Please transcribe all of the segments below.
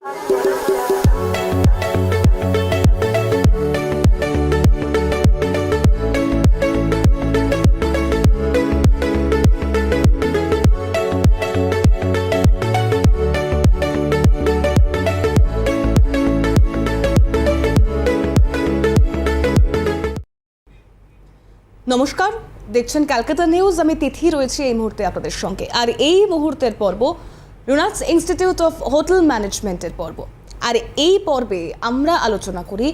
নমস্কার, দেখছেন ক্যালকাটা নিউজ। আমি তিথি রয়েছি এই মুহূর্তে আপনাদের সঙ্গে। আর এই মুহূর্তের পর্ব রুনাক্স ইনস্টিটিউট অফ হোটেল ম্যানেজমেন্টের পর্ব। আর এই পর্বে আমরা আলোচনা করি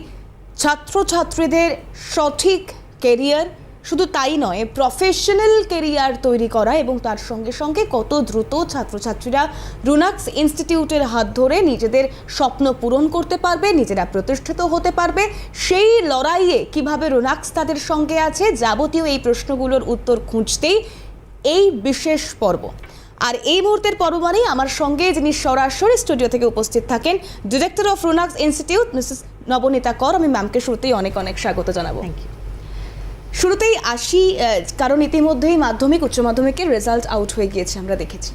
ছাত্রছাত্রীদের সঠিক কেরিয়ার, শুধু তাই নয়, প্রফেশনাল কেরিয়ার তৈরি করা এবং তার সঙ্গে সঙ্গে কত দ্রুত ছাত্রছাত্রীরা রুনাক্স ইনস্টিটিউটের হাত ধরে নিজেদের স্বপ্ন পূরণ করতে পারবে, নিজেরা প্রতিষ্ঠিত হতে পারবে। সেই লড়াইয়ে কিভাবে রুনাক্স তাদের সঙ্গে আছে, যাবতীয় এই প্রশ্নগুলোর উত্তর খুঁজতেই এই বিশেষ পর্ব। আর এই মুহূর্তের পর্ব মানেই আমার সঙ্গে যিনি সরাসরি স্টুডিও থেকে উপস্থিত থাকেন, ডিরেক্টর অফ রুনাক্স ইনস্টিটিউট মিসেস নবনীতা কর। আমি ম্যামকে শুরুতেই অনেক অনেক স্বাগত জানাবো। Thank you. শুরুতেই আসি, কারণ ইতিমধ্যেই মাধ্যমিক উচ্চ মাধ্যমিকের রেজাল্ট আউট হয়ে গিয়েছে। আমরা দেখেছি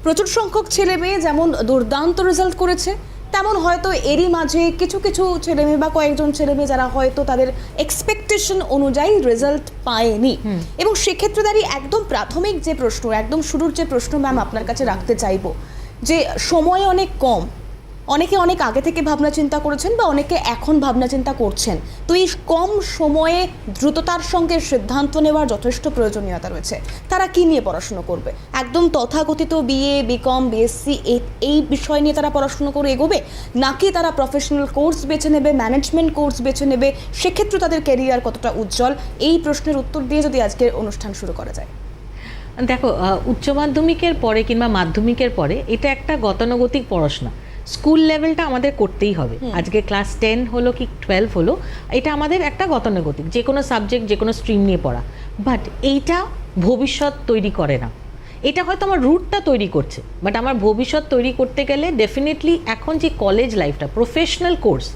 প্রচুর সংখ্যক ছেলে মেয়ে যেমন দুর্দান্ত রেজাল্ট করেছে, তেমন হয়তো এরই মাঝে কিছু কিছু ছেলেমেয়ে বা কয়েকজন ছেলেমেয়ে যারা হয়তো তাদের এক্সপেকটেশন অনুযায়ী রেজাল্ট পায়নি। এবং সেক্ষেত্রে দাঁড়িয়ে একদম প্রাথমিক যে প্রশ্ন, একদম শুরুর যে প্রশ্ন ম্যাম আপনার কাছে রাখতে চাইবো, যে সময় অনেক কম, অনেকে অনেক আগে থেকে ভাবনা চিন্তা করেছেন বা অনেকে এখন ভাবনা চিন্তা করছেন, তো এই কম সময়ে দ্রুততার সঙ্গে সিদ্ধান্ত নেওয়ার যথেষ্ট প্রয়োজনীয়তা রয়েছে। তারা কি নিয়ে পড়াশুনো করবে? একদম তথাকথিত বিএ, বিকম, বিএসসি এই বিষয় নিয়ে তারা পড়াশুনো করে এগোবে, নাকি তারা প্রফেশনাল কোর্স বেছে নেবে, ম্যানেজমেন্ট কোর্স বেছে নেবে? সেক্ষেত্রে তাদের ক্যারিয়ার কতটা উজ্জ্বল? এই প্রশ্নের উত্তর দিয়ে যদি আজকের অনুষ্ঠান শুরু করা যায়। দেখো, উচ্চ মাধ্যমিকের পরে কিংবা মাধ্যমিকের পরে এটা একটা গতানুগতিক পড়াশোনা। স্কুল লেভেলটা আমাদের করতেই হবে। আজকে ক্লাস 10 হলো কি 12 হলো, এটা আমাদের একটা গতানুগতিক, যে কোনো সাবজেক্ট, যে কোনো স্ট্রিম নিয়ে পড়া। বাট এইটা ভবিষ্যৎ তৈরি করে না। এটা হয়তো আমার রুটটা তৈরি করছে, বাট আমার ভবিষ্যৎ তৈরি করতে গেলে ডেফিনেটলি এখন যে কলেজ লাইফটা, প্রফেশনাল কোর্স,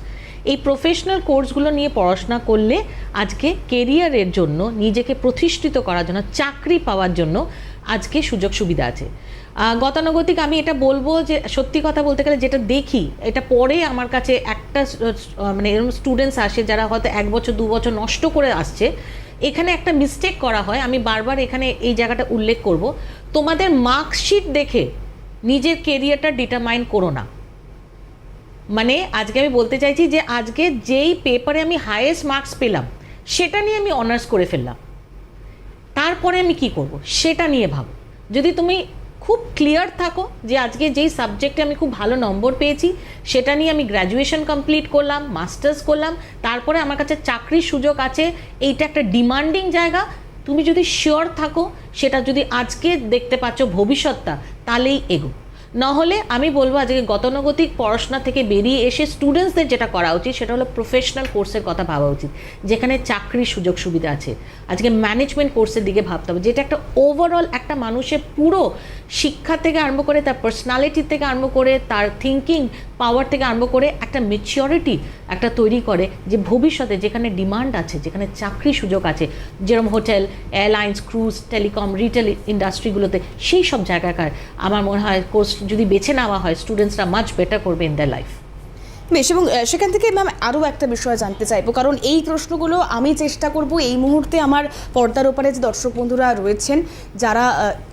এই প্রফেশনাল কোর্সগুলো নিয়ে পড়াশোনা করলে আজকে কেরিয়ারের জন্য, নিজেকে প্রতিষ্ঠিত করার জন্য, চাকরি পাওয়ার জন্য আজকে সুযোগ সুবিধা আছে। গতানুগতিক আমি এটা বলবো যে সত্যি কথা বলতে গেলে যেটা দেখি, এটা পরে আমার কাছে একটা মানে এরকম স্টুডেন্টস আসে যারা হয়তো 1 বছর 2 বছর নষ্ট করে আসছে। এখানে একটা মিস্টেক করা হয়, আমি বারবার এখানে এই জায়গাটা উল্লেখ করব, তোমাদের মার্কশিট দেখে নিজের কেরিয়ারটা ডিটারমাইন করো না। মানে আজকে আমি বলতে চাইছি যে আজকে যেই পেপারে আমি হাইয়েস্ট মার্কস পেলাম সেটা নিয়ে আমি অনার্স করে ফেললাম, তারপরে আমি কি করব সেটা নিয়ে ভাবো। যদি তুমি খুব ক্লিয়ার থাকো যে আজকে যেই সাবজেক্টে আমি খুব ভালো নম্বর পেয়েছি সেটা নিয়ে আমি গ্র্যাজুয়েশন কমপ্লিট করলাম, মাস্টার্স করলাম, তারপরে আমার কাছে চাকরির সুযোগ আছে, এইটা একটা ডিমান্ডিং জায়গা, তুমি যদি শিওর থাকো, সেটা যদি আজকে দেখতে পাচ্ছ ভবিষ্যৎটা, তাহলেই এগো। নাহলে আমি বলবো আজকে গতানুগতিক পড়াশোনা থেকে বেরিয়ে এসে স্টুডেন্টসদের যেটা করা উচিত সেটা হলো প্রফেশনাল কোর্সের কথা ভাবা উচিত, যেখানে চাকরির সুযোগ সুবিধা আছে। আজকে ম্যানেজমেন্ট কোর্সের দিকে ভাবতে হবে, যেটা একটা ওভারঅল একটা মানুষের পুরো শিক্ষা থেকে আরম্ভ করে, তার পার্সোনালিটি থেকে আরম্ভ করে, তার থিঙ্কিং পাওয়ার থেকে আরম্ভ করে একটা ম্যাচিওরিটি একটা তৈরি করে, যে ভবিষ্যতে যেখানে ডিমান্ড আছে, যেখানে চাকরির সুযোগ আছে, যেরকম hotel, airlines, cruise, telecom, retail ইন্ডাস্ট্রিগুলোতে, সেই সব জায়গাকার আমার মনে হয় কোর্স যদি বেছে নেওয়া হয়, স্টুডেন্টসরা মাচ বেটার করবে ইন দ্যার লাইফ। বেশ, এবং সেখান থেকে ম্যাম আরও একটা বিষয় জানতে চাইবো, কারণ এই প্রশ্নগুলো আমি চেষ্টা করব এই মুহূর্তে আমার পর্দার ওপারে যে দর্শক বন্ধুরা রয়েছেন, যারা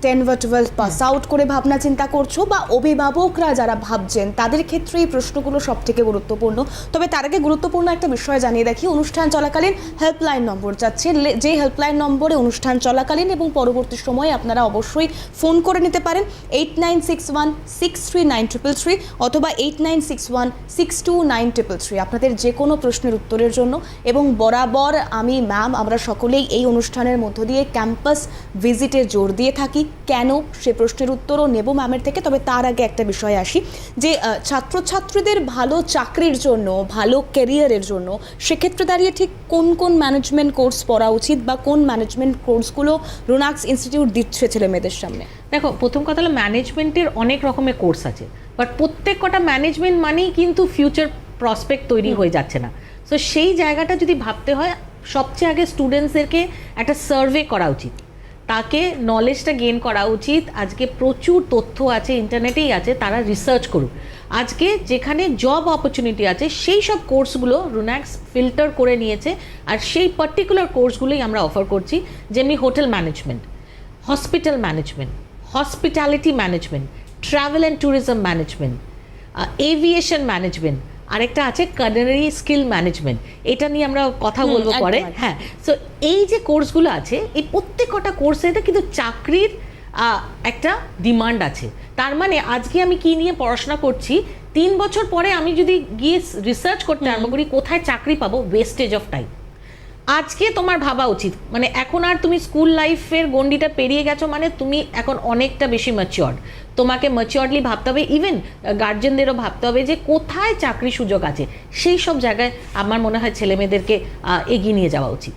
10 বা 12 পাস আউট করে ভাবনা চিন্তা করছো, বা অভিভাবকরা যারা ভাবছেন, তাদের ক্ষেত্রে এই প্রশ্নগুলো সব থেকে গুরুত্বপূর্ণ। তবে তার আগে গুরুত্বপূর্ণ একটা বিষয় জানিয়ে রাখি, অনুষ্ঠান চলাকালীন হেল্পলাইন নম্বর যাচ্ছে, যে হেল্পলাইন নম্বরে অনুষ্ঠান চলাকালীন এবং পরবর্তী সময়ে আপনারা অবশ্যই ফোন করে নিতে পারেন 8961639333 অথবা 8961629333 আপনাদের যে কোনো প্রশ্নের উত্তরের জন্য। এবং বরাবর আমি ম্যাম আমরা সকলেই এই অনুষ্ঠানের মধ্য দিয়ে ক্যাম্পাস ভিজিটে জোর দিয়ে থাকি, কেন সে প্রশ্নের উত্তরও নেব ম্যামের থেকে। তবে তার আগে একটা বিষয় আসি, যে ছাত্রছাত্রীদের ভালো চাকরির জন্য, ভালো ক্যারিয়ারের জন্য সেক্ষেত্রে দাঁড়িয়ে ঠিক কোন কোন ম্যানেজমেন্ট কোর্স পড়া উচিত, বা কোন ম্যানেজমেন্ট কোর্সগুলো রুনাক্স ইনস্টিটিউট দিচ্ছে ছেলে মেয়েদের সামনে? দেখো, প্রথম কথা হলো ম্যানেজমেন্টের অনেক রকমের কোর্স আছে, বাট প্রত্যেক কটা ম্যানেজমেন্ট মানেই কিন্তু ফিউচার প্রসপেক্ট তৈরি হয়ে যাচ্ছে না। সো সেই জায়গাটা যদি ভাবতে হয়, সবচেয়ে আগে স্টুডেন্টসদেরকে একটা সার্ভে করা উচিত, তাকে নলেজটা গেইন করা উচিত। আজকে প্রচুর তথ্য আছে, ইন্টারনেটেই আছে, তারা রিসার্চ করুক। আজকে যেখানে জব অপরচুনিটি আছে সেই সব কোর্সগুলো রুনাক্স ফিল্টার করে নিয়েছে, আর সেই পার্টিকুলার কোর্সগুলোই আমরা অফার করছি, যেমনি hotel management, hospital management, hospitality management, travel and tourism management, aviation management, আরেকটা আছে কার্ডিনারি স্কিল ম্যানেজমেন্ট। এটা নিয়ে আমরা কথা বলবো পরে। হ্যাঁ, সো এই যে কোর্সগুলো আছে, এই প্রত্যেকটা কোর্সেতে কিন্তু চাকরির একটা ডিমান্ড আছে। তার মানে আজকে আমি কি নিয়ে পড়াশোনা করছি, 3 বছর পরে আমি যদি গিয়ে রিসার্চ করতে আরম্ভ করি কোথায় চাকরি পাবো, ওয়েস্টেজ অফ টাইম। আজকে তোমার ভাবা উচিত, মানে এখন আর তুমি স্কুল লাইফের গণ্ডিটা পেরিয়ে গেছো, মানে তুমি এখন অনেকটা বেশি ম্যাচিওর্ড। তোমাকে ম্যাচিওরলি ভাবতে হবে, ইভেন গার্জেনদেরও ভাবতে হবে যে কোথায় চাকরি সুযোগ আছে। সেই সব জায়গায় আমার মনে হয় ছেলেমেয়েদেরকে এগিয়ে নিয়ে যাওয়া উচিত।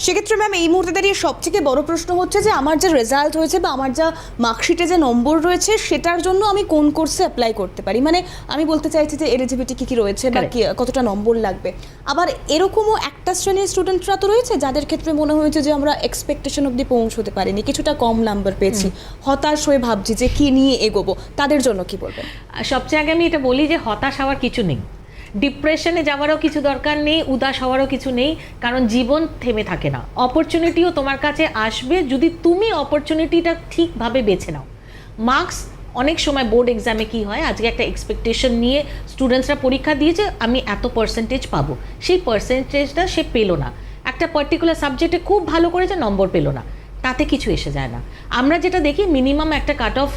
সেক্ষেত্রে ম্যাম এই মুহূর্তে দাঁড়িয়ে সবথেকে বড় প্রশ্ন হচ্ছে যে আমার যে রেজাল্ট হয়েছে বা আমার যা মার্কশিটে যে নম্বর রয়েছে সেটার জন্য আমি কোন কোর্সে অ্যাপ্লাই করতে পারি। মানে আমি বলতে চাইছি যে এলিজিবিলিটি কী কী রয়েছে বা কতটা নম্বর লাগবে। আবার এরকমও একটা শ্রেণীর স্টুডেন্টরা তো রয়েছে যাদের ক্ষেত্রে মনে হয়েছে যে আমরা এক্সপেকটেশন অবধি পৌঁছতে পারিনি, কিছুটা কম নাম্বার পেয়েছি, হতাশ হয়ে ভাবছি যে কী নিয়ে এগোবো, তাদের জন্য কি বলবেন? সবচেয়ে আগে আমি এটা বলি যে হতাশ হওয়ার কিছু নেই, ডিপ্রেশনে যাওয়ারও কিছু দরকার নেই, উদাস হওয়ারও কিছু নেই, কারণ জীবন থেমে থাকে না। অপরচুনিটিও তোমার কাছে আসবে যদি তুমি অপরচুনিটিটা ঠিকভাবে বেছে নাও। মার্কস অনেক সময় বোর্ড এক্সামে কি হয়, আজকে একটা এক্সপেকটেশন নিয়ে স্টুডেন্টসরা পরীক্ষা দিয়েছে আমি এত পার্সেন্টেজ পাবো, সেই পার্সেন্টেজটা সে পেলো না। একটা পার্টিকুলার সাবজেক্টে খুব ভালো করেছে, নম্বর পেলো না, তাতে কিছু এসে যায় না। আমরা যেটা দেখি মিনিমাম একটা কাট অফ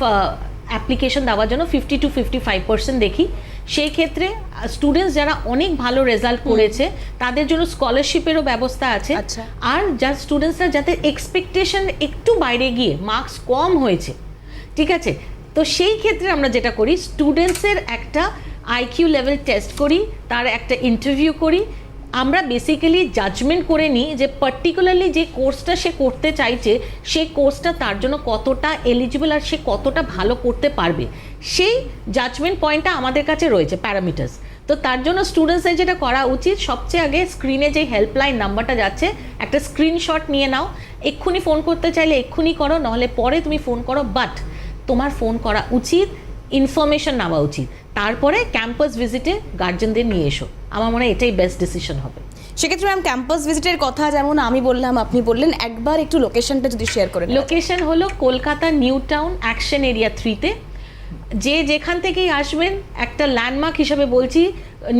অ্যাপ্লিকেশন দেওয়ার জন্য 50 to 55% দেখি। সেই ক্ষেত্রে স্টুডেন্টস যারা অনেক ভালো রেজাল্ট করেছে তাদের জন্য স্কলারশিপেরও ব্যবস্থা আছে। আর যার স্টুডেন্টসরা যাতে এক্সপেকটেশন একটু বাইরে গিয়ে মার্কস কম হয়েছে, ঠিক আছে, তো সেই ক্ষেত্রে আমরা যেটা করি স্টুডেন্টসের একটা আইকিউ লেভেল টেস্ট করি, তার একটা ইন্টারভিউ করি। আমরা বেসিক্যালি জাজমেন্ট করে নিই যে পার্টিকুলারলি যে কোর্সটা সে করতে চাইছে সেই কোর্সটা তার জন্য কতটা এলিজিবল আর সে কতটা ভালো করতে পারবে, সেই জাজমেন্ট পয়েন্টটা আমাদের কাছে রয়েছে, প্যারামিটার্স। তো তার জন্য স্টুডেন্টসের যেটা করা উচিত, সবচেয়ে আগে স্ক্রিনে যে হেল্পলাইন নাম্বারটা যাচ্ছে একটা স্ক্রিনশট নিয়ে নাও। এক্ষুনি ফোন করতে চাইলে এক্ষুনি করো, নাহলে পরে তুমি ফোন করো, বাট তোমার ফোন করা উচিত, ইনফরমেশন নেওয়া উচিত, তারপরে ক্যাম্পাস ভিজিটে গার্জেনদের নিয়ে এসো। আমার মনে হয় এটাই বেস্ট ডিসিশন হবে। সেক্ষেত্রে ম্যাম ক্যাম্পাস ভিজিটের কথা যেমন আমি বললাম আপনি বললেন, একবার একটু লোকেশনটা যদি শেয়ার করেন। লোকেশন হলো কলকাতা নিউ টাউন অ্যাকশন এরিয়া 3-তে। যে যেখান থেকেই আসবেন একটা ল্যান্ডমার্ক হিসাবে বলছি,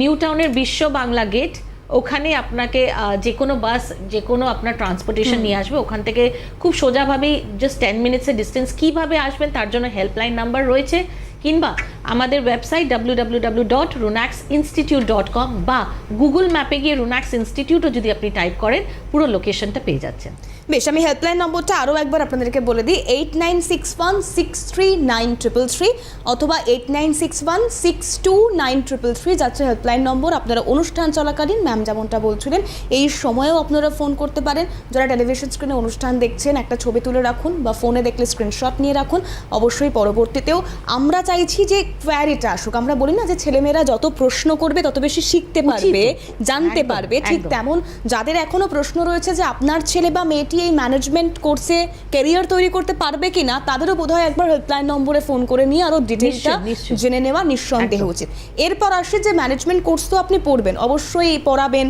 নিউ টাউনের বিশ্ব বাংলা গেট, ওখানে আপনাকে যে কোনো বাস, যে কোনো আপনার ট্রান্সপোর্টেশন নিয়ে আসবে। ওখান থেকে খুব সোজাভাবেই জাস্ট 10 মিনিটসের ডিস্টেন্স। কীভাবে আসবেন তার জন্য হেল্পলাইন নাম্বার রয়েছে, কিংবা আমাদের ওয়েবসাইট www.runaxinstitute.com বা গুগল ম্যাপে গিয়ে রুনাক্স ইনস্টিটিউটও যদি আপনি টাইপ করেন পুরো লোকেশনটা পেয়ে যাচ্ছেন। বেশ, আমি হেল্পলাইন নম্বরটা আরও একবার আপনাদেরকে বলে দিই, 8961639333 অথবা 8961629333 যাচ্ছে হেল্পলাইন নম্বর। আপনারা অনুষ্ঠান চলাকালীন ম্যাম যেমনটা বলছিলেন এই সময়েও আপনারা ফোন করতে পারেন। যারা টেলিভিশন স্ক্রিনে অনুষ্ঠান দেখছেন একটা ছবি তুলে রাখুন বা ফোনে দেখলে স্ক্রিনশট নিয়ে রাখুন। অবশ্যই পরবর্তীতেও আমরা চাইছি যে কোয়ারিটা আসুক। আমরা বলি না যে ছেলেমেয়েরা যত প্রশ্ন করবে তত বেশি শিখতে পারবে, জানতে পারবে, ঠিক তেমন যাদের এখনও প্রশ্ন রয়েছে যে আপনার ছেলে বা মেয়েটি এই ম্যানেজমেন্ট কোর্সে ক্যারিয়ার তৈরি করতে পারবে কিনা, তাদেরও বোধহয় একবার হেল্পলাইন নম্বরে ফোন করে নিয়ে আরও ডিটেলটা জেনে নেওয়া নিঃসন্দেহ উচিত। এরপর আসে যে ম্যানেজমেন্ট কোর্স তো আপনি পড়বেন, অবশ্যই পড়াবেন,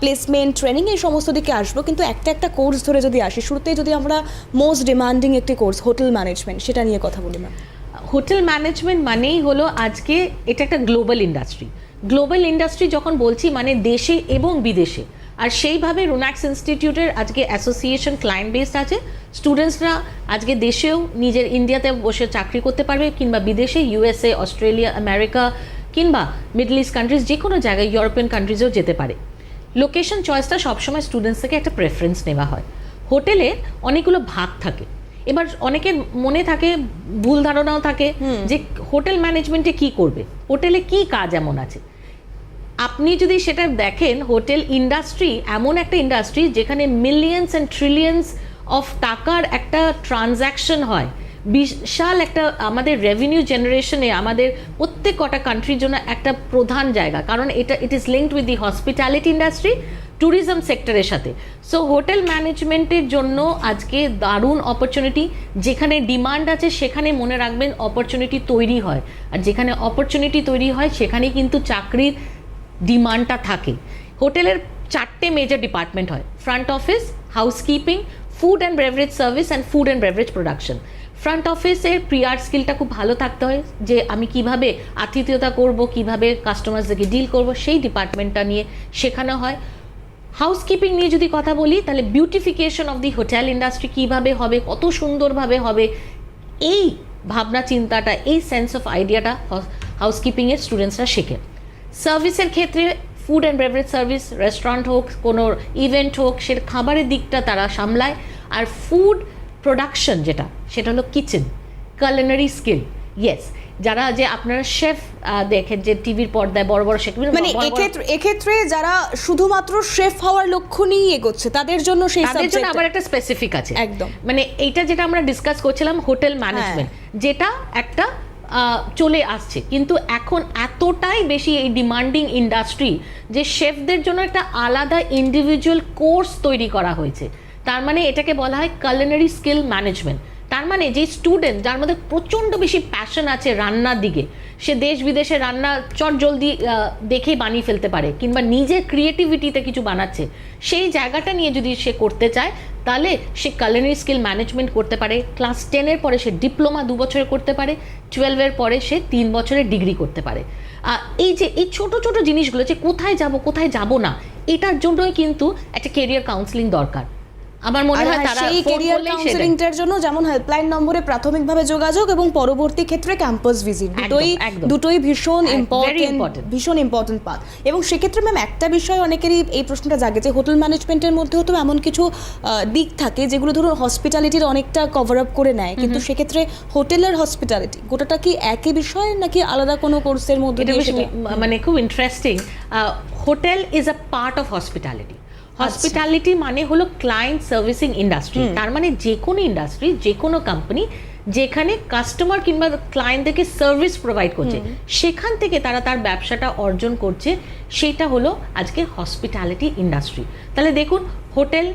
প্লেসমেন্ট, ট্রেনিং এই সমস্ত দিকে আসবো, কিন্তু একটা কোর্স ধরে যদি আসি, শুরুতেই যদি আমরা মোস্ট ডিমান্ডিং একটি কোর্স হোটেল ম্যানেজমেন্ট, সেটা নিয়ে কথা বলি ম্যাম। হোটেল ম্যানেজমেন্ট মানেই হলো আজকে এটা একটা গ্লোবাল ইন্ডাস্ট্রি। গ্লোবাল ইন্ডাস্ট্রি যখন বলছি মানে দেশে এবং বিদেশে। আর সেইভাবে রুনাক্স ইনস্টিটিউটের আজকে অ্যাসোসিয়েশন ক্লায়েন্ট বেসড আছে। স্টুডেন্টসরা আজকে দেশেও নিজের ইন্ডিয়াতে বসে চাকরি করতে পারবে, কিংবা বিদেশে USA, অস্ট্রেলিয়া, আমেরিকা কিংবা মিডল ইস্ট কান্ট্রিজ, যে কোনো জায়গায় ইউরোপিয়ান কান্ট্রিজেও যেতে পারে। লোকেশন চয়েসটা সবসময় স্টুডেন্টস থেকে একটা প্রেফারেন্স নেওয়া হয়। হোটেলের অনেকগুলো ভাগ থাকে। এবার অনেকের মনে থাকে, ভুল ধারণাও থাকে যে হোটেল ম্যানেজমেন্টে কি করবে, হোটেলে কি কাজ এমন আছে। আপনি যদি সেটা দেখেন, হোটেল ইন্ডাস্ট্রি এমন একটা ইন্ডাস্ট্রি যেখানে মিলিয়ন্স অ্যান্ড ট্রিলিয়ন্স অফ টাকার একটা ট্রানজ্যাকশন হয়। বিশাল একটা আমাদের রেভিনিউ জেনারেশনে আমাদের প্রত্যেক কটা কান্ট্রির জন্য একটা প্রধান জায়গা, কারণ it is linked with the hospitality industry tourism সেক্টরের সাথে। সো হোটেল ম্যানেজমেন্টের জন্য আজকে দারুণ অপরচুনিটি। যেখানে ডিমান্ড আছে সেখানে মনে রাখবেন অপরচুনিটি তৈরি হয়, আর যেখানে অপরচুনিটি তৈরি হয় সেখানেই কিন্তু চাকরির ডিমান্ডটা থাকে। হোটেলের 4টে মেজর ডিপার্টমেন্ট হয়, front office, housekeeping, food and beverage service and food and beverage production. Front অফিসের প্রিয়ার স্কিলটা খুব ভালো থাকতে হয়, যে আমি কিভাবে আতিথেয়তা করব, কিভাবে কাস্টমারসদেরকে ডিল করব, সেই ডিপার্টমেন্টটা নিয়ে শেখানো হয়। হাউসকিপিং নিয়ে যদি কথা বলি তাহলে beautification of the hotel industry কীভাবে হবে, কত সুন্দরভাবে হবে, এই ভাবনা চিন্তাটা, এই সেন্স অফ আইডিয়াটা হাউসকিপিংয়ের স্টুডেন্টসরা শেখে। সার্ভিসের ক্ষেত্রে food and beverage service, restaurant হোক, কোনো ইভেন্ট হোক, সে খাবারের দিকটা তারা সামলায়। আর ফুড প্রোডাকশন যেটা, সেটা হলো কিচেন, কালিনারি স্কিল। ইয়েস, যারা যে আপনারা শেফ দেখেন যে টিভির পর্দায় বড় বড় শেফ, মানে এক্ষেত্রে যারা শুধুমাত্র শেফ হওয়ার লক্ষ্য নিয়ে এগোচ্ছে তাদের জন্য সেই তাদের জন্য সাবজেক্ট আবার একটা স্পেসিফিক আছে একদম। মানে এইটা যেটা আমরা ডিসকাস করছিলাম হোটেল ম্যানেজমেন্ট, যেটা একটা চলে আসছে, কিন্তু এখন এতটাই বেশি এই ডিমান্ডিং ইন্ডাস্ট্রি যে শেফদের জন্য একটা আলাদা ইন্ডিভিজুয়াল কোর্স তৈরি করা হয়েছে। তার মানে এটাকে বলা হয় কালিনারি স্কিল ম্যানেজমেন্ট। তার মানে যে স্টুডেন্ট যার মধ্যে প্রচণ্ড বেশি প্যাশন আছে রান্নার দিকে, সে দেশ বিদেশে রান্না চটজলদি দেখেই বানিয়ে ফেলতে পারে, কিংবা নিজের ক্রিয়েটিভিটিতে কিছু বানাচ্ছে, সেই জায়গাটা নিয়ে যদি সে করতে চায় তাহলে সে কালিনারি স্কিল ম্যানেজমেন্ট করতে পারে। ক্লাস 10-এর পরে সে ডিপ্লোমা 2 বছরে করতে পারে, 12-এর পরে সে 3 বছরের ডিগ্রি করতে পারে। এই যে এই ছোট ছোট জিনিসগুলো, যে কোথায় যাব না, এটার জন্যই কিন্তু একটা কেরিয়ার কাউন্সেলিং দরকার। আমার মনে হয় তারা সেই ক্যারিয়ার কাউন্সেলিংটার জন্য যেমন হেল্পলাইন নম্বরে প্রাথমিকভাবে যোগাযোগ এবং পরবর্তী ক্ষেত্রে ক্যাম্পাস ভিজিট, দুটোই ভীষণ ইম্পর্টেন্ট পার্ট। এবং সেক্ষেত্রে ম্যাম একটা বিষয় অনেকেরই এই প্রশ্নটা জাগে যে হোটেল ম্যানেজমেন্টের মধ্যেও তো এমন কিছু দিক থাকে যেগুলো ধরুন হসপিটালিটির অনেকটা কভার আপ করে নেয়, কিন্তু সেক্ষেত্রে হোটেলের হসপিটালিটি গোটাটা কি একই বিষয় নাকি আলাদা কোনো কোর্সের মধ্যে? মানে খুব interesting. Hotel is a part of hospitality. Hospitality মানে হলো ক্লায়েন্ট সার্ভিসিং ইন্ডাস্ট্রি। তার মানে যে কোনো ইন্ডাস্ট্রি, যে কোনো কোম্পানি যেখানে কাস্টমার কিংবা ক্লায়েন্টদেরকে সার্ভিস প্রোভাইড করছে, সেখান থেকে তারা তার ব্যবসাটা অর্জন করছে, সেটা হলো আজকে হসপিটালিটি ইন্ডাস্ট্রি। তাহলে দেখুন, hotel,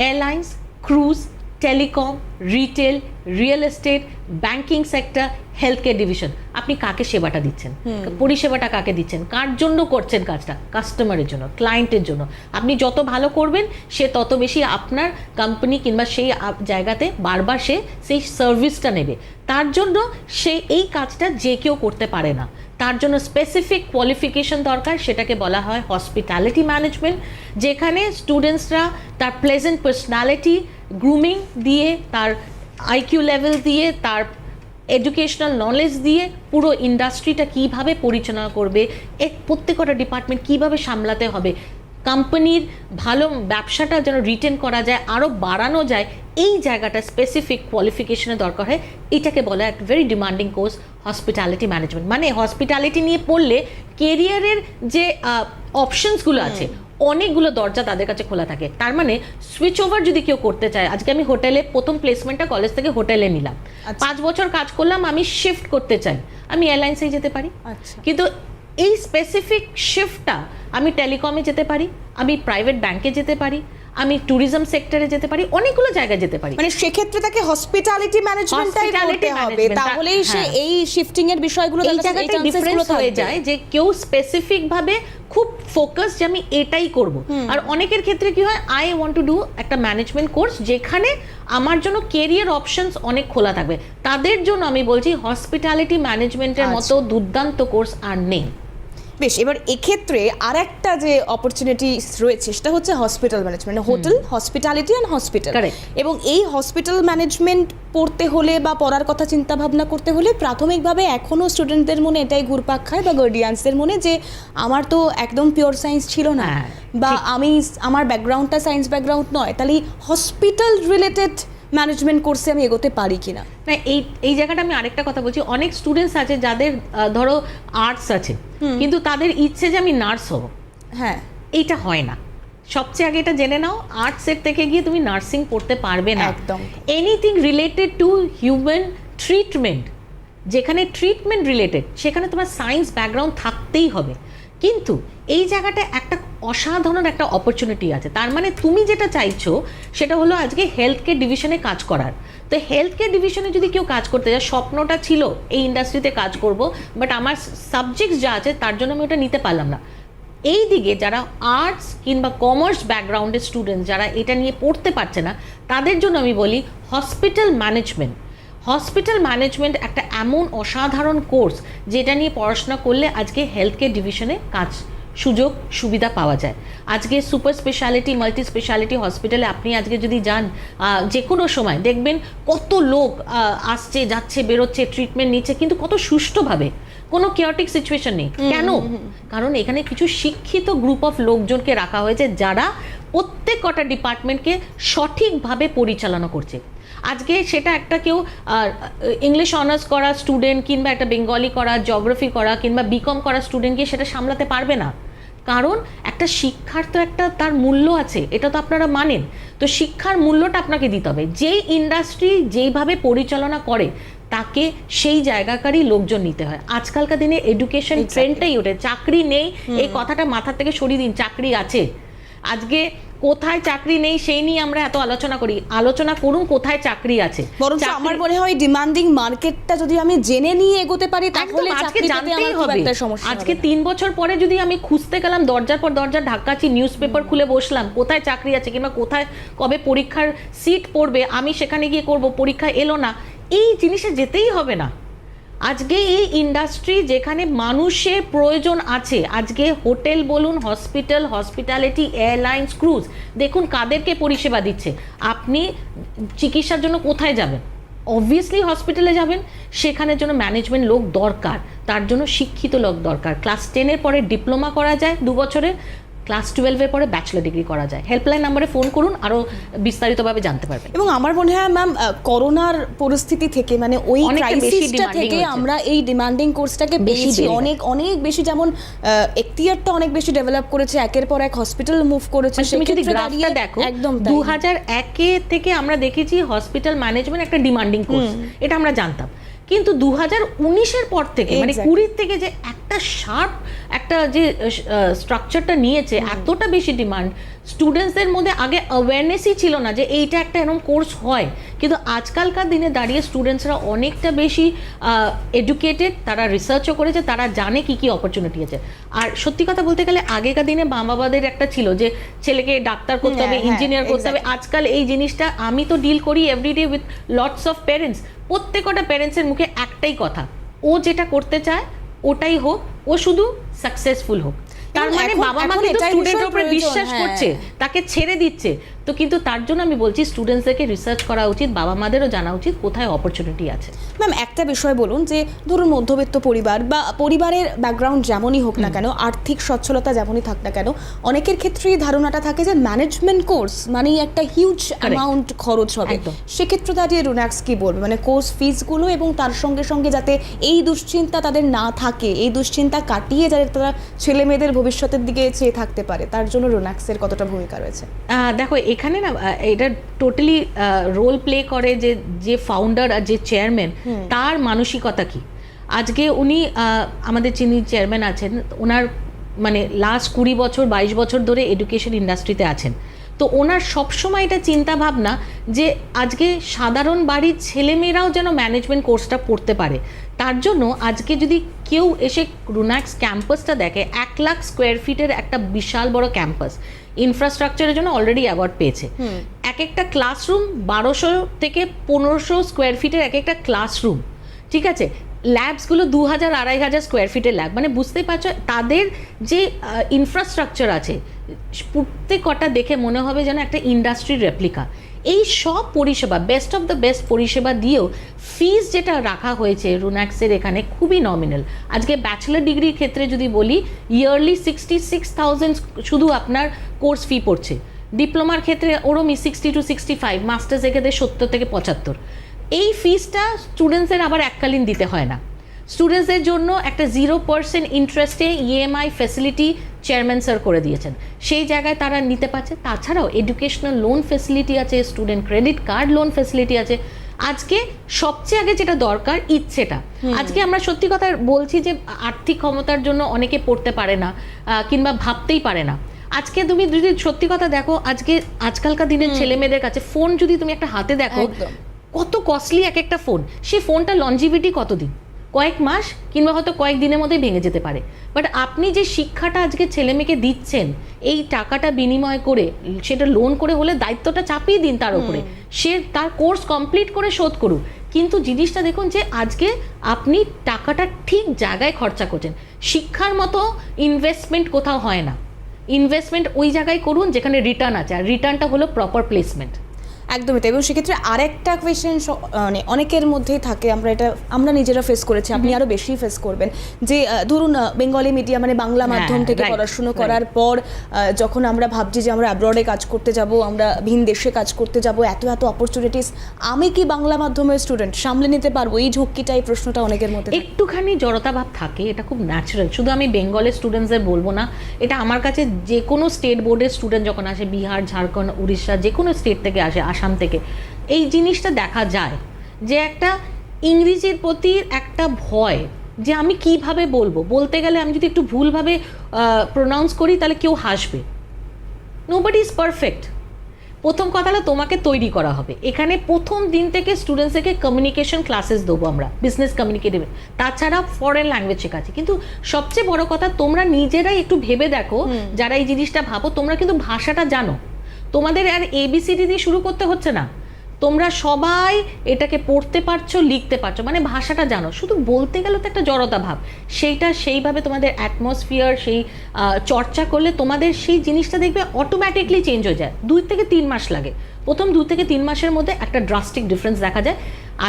airlines, cruise, telecom, retail, real estate, banking sector, health care division, আপনি কাকে সেবাটা দিচ্ছেন, পরিষেবাটা কাকে দিচ্ছেন, কার জন্য করছেন কাজটা? কাস্টমারের জন্য, ক্লায়েন্টের জন্য। আপনি যত ভালো করবেন সে তত বেশি আপনার কোম্পানি কিংবা সেই জায়গাতে বারবার সে সেই সার্ভিসটা নেবে। তার জন্য সে এই কাজটা যে কেউ করতে পারে না, তার জন্য স্পেসিফিক কোয়ালিফিকেশন দরকার, সেটাকে বলা হয় হসপিটালিটি ম্যানেজমেন্ট। যেখানে স্টুডেন্টসরা তার প্লেজেন্ট পার্সোনালিটি গ্রুমিং দিয়ে, তার আইকিউ লেভেল দিয়ে, তার এডুকেশনাল নলেজ দিয়ে পুরো ইন্ডাস্ট্রিটা কীভাবে পরিচালনা করবে, প্রত্যেকটা ডিপার্টমেন্ট কীভাবে সামলাতে হবে, কোম্পানির ভালো ব্যবসাটা যেন রিটেন করা যায়, আরও বাড়ানো যায়, এই জায়গাটা স্পেসিফিক কোয়ালিফিকেশনের দরকার হয়। এটাকে বলা এক very demanding course hospitality management. মানে হসপিটালিটি নিয়ে পড়লে কেরিয়ারের যে অপশনসগুলো আছে, অনেকগুলো দরজা তাদের কাছে খোলা থাকে। তার মানে সুইচ ওভার যদি কেউ করতে চায়, আজকে আমি হোটেলে প্রথম প্লেসমেন্টটা কলেজ থেকে হোটেলে নিলাম, 5 বছর কাজ করলাম, আমি শিফট করতে চাই, আমি এয়ারলাইন্সেই যেতে পারি। কিন্তু এই স্পেসিফিক শিফটটা আমি টেলিকমে যেতে পারি, আমি প্রাইভেট ব্যাংকে যেতে পারি, আমি ট্যুরিজম সেক্টরে যেতে পারি, অনেকগুলো জায়গায় যেতে পারি। মানে সেক্ষেত্রে তাকে হসপিটালিটি ম্যানেজমেন্টটাই করতে হবে, তাহলেই সে এই শিফটিং এর বিষয়গুলো এই জায়গাটা ডিফারেন্স হয়ে যায় যে কেউ স্পেসিফিক ভাবে খুব ফোকাস যে আমি এটাই করব। আর অনেকের ক্ষেত্রে কি হয়, আই ওয়ান্ট টু ডু একটা ম্যানেজমেন্ট কোর্স যেখানে আমার জন্য কেরিয়ার অপশনস অনেক খোলা থাকবে, তাদের জন্য আমি বলছি হসপিটালিটি ম্যানেজমেন্টের মতো দুর্দান্ত কোর্স আর নেই। বেশ, এবার এক্ষেত্রে আর একটা যে অপরচুনিটি রয়েছে সেটা হচ্ছে hospital management, hotel, hospitality and hospital. এবং এই হসপিটাল ম্যানেজমেন্ট পড়তে হলে বা পড়ার কথা চিন্তা ভাবনা করতে হলে প্রাথমিকভাবে এখনও স্টুডেন্টদের মনে এটাই ঘুরপাক খায় বা গার্ডিয়ানসদের মনে যে আমার তো একদম পিওর সায়েন্স ছিল না, বা আমার ব্যাকগ্রাউন্ডটা সায়েন্স ব্যাকগ্রাউন্ড নয়, তাহলে হসপিটাল রিলেটেড ম্যানেজমেন্ট কোর্সে আমি এগোতে পারি কিনা। না, এই জায়গাটা আমি আরেকটা কথা বলছি, অনেক স্টুডেন্টস আছে যাদের ধরো আর্টস আছে, কিন্তু তাদের ইচ্ছে যে আমি নার্স হব। হ্যাঁ, এইটা হয় না। সবচেয়ে আগে এটা জেনে নাও, আর্টসের থেকে গিয়ে তুমি নার্সিং পড়তে পারবে না। একদম। Anything related to human treatment, যেখানে ট্রিটমেন্ট রিলেটেড, সেখানে তোমার সায়েন্স ব্যাকগ্রাউন্ড থাকতেই হবে। কিন্তু এই জায়গাটা একটা অসাধারণ একটা অপরচুনিটি আছে। তার মানে তুমি যেটা চাইছো সেটা হলো আজকে হেলথ কেয়ার ডিভিশনে কাজ করার। তো হেলথ কেয়ার ডিভিশনে যদি কেউ কাজ করতে যায়, স্বপ্নটা ছিল এই ইন্ডাস্ট্রিতে কাজ করব, বাট আমার সাবজেক্টস যা আছে তার জন্য আমি ওটা নিতে পারলাম না। এই দিকে যারা আর্টস কিংবা কমার্স ব্যাকগ্রাউন্ডের স্টুডেন্ট যারা এটা নিয়ে পড়তে পারছে না, তাদের জন্য আমি বলি হসপিটাল ম্যানেজমেন্ট একটা এমন অসাধারণ কোর্স যেটা নিয়ে পড়াশোনা করলে আজকে হেলথ কেয়ার ডিভিশনে কাজ সুযোগ সুবিধা পাওয়া যায়। আজকে সুপার স্পেশালিটি মাল্টি স্পেশালিটি হসপিটালে আপনি আজকে যদি যান, যে কোনো সময় দেখবেন কত লোক আসছে যাচ্ছে বেরোচ্ছে ট্রিটমেন্ট নিচ্ছে, কিন্তু কত সুষ্ঠুভাবে, কোনো কেয়ারটেক সিচুয়েশন নেই। কেন? কারণ এখানে কিছু শিক্ষিত গ্রুপ অফ লোকজনকে রাখা হয়েছে যারা প্রত্যেক কটা ডিপার্টমেন্টকে সঠিকভাবে পরিচালনা করছে। আজকে সেটা একটা কেউ ইংলিশ অনার্স করা স্টুডেন্ট কিংবা একটা বেঙ্গলি করা, জিওগ্রাফি করা কিংবা বিকম করা স্টুডেন্টকে সেটা সামলাতে পারবে না। কারণ একটা শিক্ষার তো একটা তার মূল্য আছে, এটা তো আপনারা মানেন। তো শিক্ষার মূল্যটা আপনাকে দিতে হবে। যেই ইন্ডাস্ট্রি যেইভাবে পরিচালনা করে তাকে সেই জায়গাকারই লোকজন নিতে হয়। আজকালকার দিনে এডুকেশন ট্রেন্ডটাই ওঠে, চাকরি নেই এই কথাটা মাথা থেকে সরিয়ে দিন, চাকরি আছে। আজকে কোথায় চাকরি নেই সেই নিয়ে আমরা এত আলোচনা করি, আলোচনা করুন কোথায় চাকরি আছে। বরং আমার মনে হয় ডিমান্ডিং মার্কেটটা যদি আমি জেনে নিয়ে এগোতে পারি তাহলে আজকে জানতেই হবে। আজকে 3 বছর পরে যদি আমি খুঁজতে গেলাম দরজার পর দরজা ঢাকাচ্ছি, নিউজ পেপার খুলে বসলাম কোথায় চাকরি আছে কিংবা কোথায় কবে পরীক্ষার সিট পড়বে, আমি সেখানে গিয়ে করব, পরীক্ষা এলো না, এই জিনিসে যেতেই হবে না। আজকে এই ইন্ডাস্ট্রি যেখানে মানুষের প্রয়োজন আছে, আজকে হোটেল বলুন, হসপিটালিটি, এয়ারলাইন্স, ক্রুজ, দেখুন কাদেরকে পরিষেবা দিচ্ছে। আপনি চিকিৎসার জন্য কোথায় যাবেন? অবভিয়াসলি হসপিটালে যাবেন, সেখানের জন্য ম্যানেজমেন্ট লোক দরকার, তার জন্য শিক্ষিত লোক দরকার। ক্লাস 10-এর পরে ডিপ্লোমা করা যায় 2 বছরের, ক্লাস 12-এর পরে ব্যাচেলর ডিগ্রি করা যায়। হেল্পলাইন নাম্বারে ফোন করুন, আরও বিস্তারিতভাবে জানতে পারবেন। এবং আমার মনে হয় ম্যাম করোনার পরিস্থিতি থেকে মানে ওই ক্রাইসিসটা থেকে আমরা এই ডিমান্ডিং কোর্সটাকে বেশি অনেক বেশি, যেমন এখতিয়ারটা অনেক বেশি ডেভেলপ করেছে, একের পর এক হসপিটাল মুভ করেছে। তুমি যদি গ্রাফটা দেখো, একদম 2001 থেকে আমরা দেখেছি হসপিটাল ম্যানেজমেন্ট একটা ডিমান্ডিং কোর্স, এটা আমরা জানতাম। কিন্তু 2019-এর পর থেকে মানে 20 থেকে যে একটা শার্প একটা যে স্ট্রাকচারটা নিয়েছে, এতটা বেশি ডিমান্ড, স্টুডেন্টসদের মধ্যে আগে অ্যাওয়ারনেসই ছিল না যে এইটা একটা এরকম কোর্স হয়। কিন্তু আজকালকার দিনে দাঁড়িয়ে স্টুডেন্টসরা অনেকটা বেশি এডুকেটেড, তারা রিসার্চও করেছে, তারা জানে কি কি অপরচুনিটি আছে। আর সত্যি কথা বলতে গেলে আগেকার দিনে মা বাবাদের একটা ছিল যে ছেলেকে ডাক্তার করতে হবে, ইঞ্জিনিয়ার করতে হবে। আজকাল এই জিনিসটা আমি তো ডিল করি everyday with lots of parents, প্রত্যেকটা প্যারেন্টসের মুখে একটাই কথা, ও যেটা করতে চায় ওটাই হোক, ও শুধু সাকসেসফুল হোক। তার মানে বাবা মা কিন্তু স্টুডেন্টের উপরে বিশ্বাস করছে, তাকে ছেড়ে দিচ্ছে। তো কিন্তু তার জন্য আমি বলছি স্টুডেন্টসদেরকে রিসার্চ করা উচিত, বাবা মাদেরও জানা উচিত কোথায় অপরচুনিটি আছে। ম্যাম একটা বিষয় বলুন, যে ধরুন মধ্যবিত্ত পরিবার বা পরিবারের ব্যাকগ্রাউন্ড যেমনই হোক না কেন, আর্থিক সচ্ছলতা যেমনই থাক না কেন, অনেকের ক্ষেত্রেই ধারণাটা থাকে যে ম্যানেজমেন্ট কোর্স মানেই একটা হিউজ অ্যামাউন্ট খরচ হবে। সেক্ষেত্রে দাঁড়িয়ে রোনাক্স কি বলবে, মানে কোর্স ফিসগুলো এবং তার সঙ্গে সঙ্গে যাতে এই দুশ্চিন্তা তাদের না থাকে, এই দুশ্চিন্তা কাটিয়ে যাতে তারা ছেলে মেয়েদের ভবিষ্যতের দিকে চেয়ে থাকতে পারে, তার জন্য রোনাক্সের কতটা ভূমিকা রয়েছে? দেখো এখানে না এটা টোটালি রোল প্লে করে যে ফাউন্ডার আর যে চেয়ারম্যান তার মানসিকতা কি। আজকে উনি আমাদের যিনি চেয়ারম্যান আছেন, ওনার মানে লাস্ট 20 বছর 22 বছর ধরে এডুকেশন ইন্ডাস্ট্রিতে আছেন। তো ওনার সবসময় এটা চিন্তা ভাবনা যে আজকে সাধারণ বাড়ির ছেলেমেয়েরাও যেন ম্যানেজমেন্ট কোর্সটা পড়তে পারে। তার জন্য আজকে যদি কেউ এসে রোনাক্স ক্যাম্পাসটা দেখে, 1 লাখ স্কোয়ার ফিটের একটা বিশাল বড় ক্যাম্পাস, ইনফ্রাস্ট্রাকচারের জন্য অলরেডি অ্যাওয়ার্ড পেয়েছে। এক একটা ক্লাসরুম 1200 থেকে 1500 স্কোয়ার ফিটের এক একটা ক্লাসরুম, ঠিক আছে। ল্যাবসগুলো 2000-2500 স্কোয়ার ফিটের ল্যাব, মানে বুঝতেই পারছো তাদের যে ইনফ্রাস্ট্রাকচার আছে প্রত্যেক কটা দেখে মনে হবে যেন একটা ইন্ডাস্ট্রির রেপ্লিকা। এই সব পরিষেবা, বেস্ট অফ দ্য বেস্ট পরিষেবা দিয়েও ফিস যেটা রাখা হয়েছে রোনাক্সের এখানে খুবই নমিনাল। আজকে ব্যাচেলার ডিগ্রির ক্ষেত্রে যদি বলি, ইয়ারলি 66,000 শুধু আপনার কোর্স ফি পড়ছে। ডিপ্লোমার ক্ষেত্রে ওরমই 60 to 65, মাস্টার্সের ক্ষেত্রে 70 থেকে 75। এই ফিসটা স্টুডেন্টসের আবার এককালীন দিতে হয় না। স্টুডেন্টসদের জন্য একটা 0% ইন্টারেস্টে EMI ফ্যাসিলিটি চেয়ারম্যান স্যার করে দিয়েছেন, সেই জায়গায় তারা নিতে পারছে। তাছাড়াও এডুকেশনাল লোন ফ্যাসিলিটি আছে, student credit card loan facility আছে। আজকে সবচেয়ে আগে যেটা দরকার ইচ্ছেটা। আজকে আমরা সত্যি কথা বলছি যে আর্থিক ক্ষমতার জন্য অনেকে পড়তে পারে না কিংবা ভাবতেই পারে না। আজকে তুমি যদি সত্যি কথা দেখো, আজকালকার দিনের ছেলে মেয়েদের কাছে ফোন যদি তুমি একটা হাতে দেখো, কত কস্টলি এক একটা ফোন, সেই ফোনটা লঞ্জিভিটি কতদিন, কয়েক মাস কিংবা হয়তো কয়েক দিনের মধ্যেই ভেঙে যেতে পারে। বাট আপনি যে শিক্ষাটা আজকে ছেলে মেয়েকে দিচ্ছেন, এই টাকাটা বিনিময় করে, সেটা লোন করে হলে দায়িত্বটা চাপিয়ে দিন তার উপরে, সে তার কোর্স কমপ্লিট করে শোধ করুক। কিন্তু জিনিসটা দেখুন যে আজকে আপনি টাকাটা ঠিক জায়গায় খরচা করছেন। শিক্ষার মতো ইনভেস্টমেন্ট কোথাও হয় না। ইনভেস্টমেন্ট ওই জায়গায় করুন যেখানে রিটার্ন আছে, আর রিটার্নটা হলো প্রপার প্লেসমেন্ট। একদমই তাই। এবং সেক্ষেত্রে আরেকটা কোয়েশ্চেন মানে অনেকের মধ্যেই থাকে, আমরা নিজেরা ফেস করেছি, আপনি আরো বেশি ফেস করবেন, যে ধরুন বেঙ্গলি মিডিয়াম মানে বাংলা মাধ্যম থেকে পড়াশুনো করার পর যখন আমরা ভাবছি যে আমরা অ্যাব্রডে কাজ করতে যাব, আমরা ভিন দেশে কাজ করতে যাব, এত অপরচুনিটিস, আমি কি বাংলা মাধ্যমের স্টুডেন্ট সামলে নিতে পারবো? এই ঝুঁকিটা, এই প্রশ্নটা অনেকের মধ্যে একটুখানি জড়তা ভাব থাকে, এটা খুব ন্যাচারাল। শুধু আমি বেঙ্গলের স্টুডেন্টসদের বলবো না, এটা আমার কাছে যে কোনো স্টেট বোর্ডের স্টুডেন্ট যখন আসে, বিহার, ঝাড়খণ্ড, উড়িষ্যা, যে কোনো স্টেট থেকে আসে, আসাম থেকে, এই জিনিসটা দেখা যায় যে একটা ইংরেজির প্রতি একটা ভয়, যে আমি কিভাবে বলতে গেলে আমি যদি একটু ভুলভাবে প্রোনাউন্স করি তাহলে কেউ হাসবে। Nobody is perfect. প্রথম কথা হলো তোমাকে তৈরি করা হবে। এখানে প্রথম দিন থেকে স্টুডেন্টসকে কমিউনিকেশন ক্লাসেস দেবো আমরা, বিজনেস কমিউনিকেটিভ, তাছাড়া ফরেন ল্যাঙ্গুয়েজ শেখাচ্ছি। কিন্তু সবচেয়ে বড় কথা, তোমরা নিজেরাই একটু ভেবে দেখো, যারা এই জিনিসটা ভাবো, তোমরা কিন্তু ভাষাটা জানো, তোমাদের আর এবিসিডি দিয়ে শুরু করতে হচ্ছে না, তোমরা সবাই এটাকে পড়তে পারছো, লিখতে পারছো, মানে ভাষাটা জানো। শুধু বলতে গেলে তো একটা জড়তা ভাব, সেইভাবে তোমাদের অ্যাটমসফিয়ার, সেই চর্চা করলে তোমাদের সেই জিনিসটা দেখবে অটোমেটিকলি চেঞ্জ হয়ে যায়। 2 থেকে 3 মাস লাগে, প্রথম 2 থেকে 3 মাসের মধ্যে একটা ড্রাস্টিক ডিফারেন্স দেখা যায়।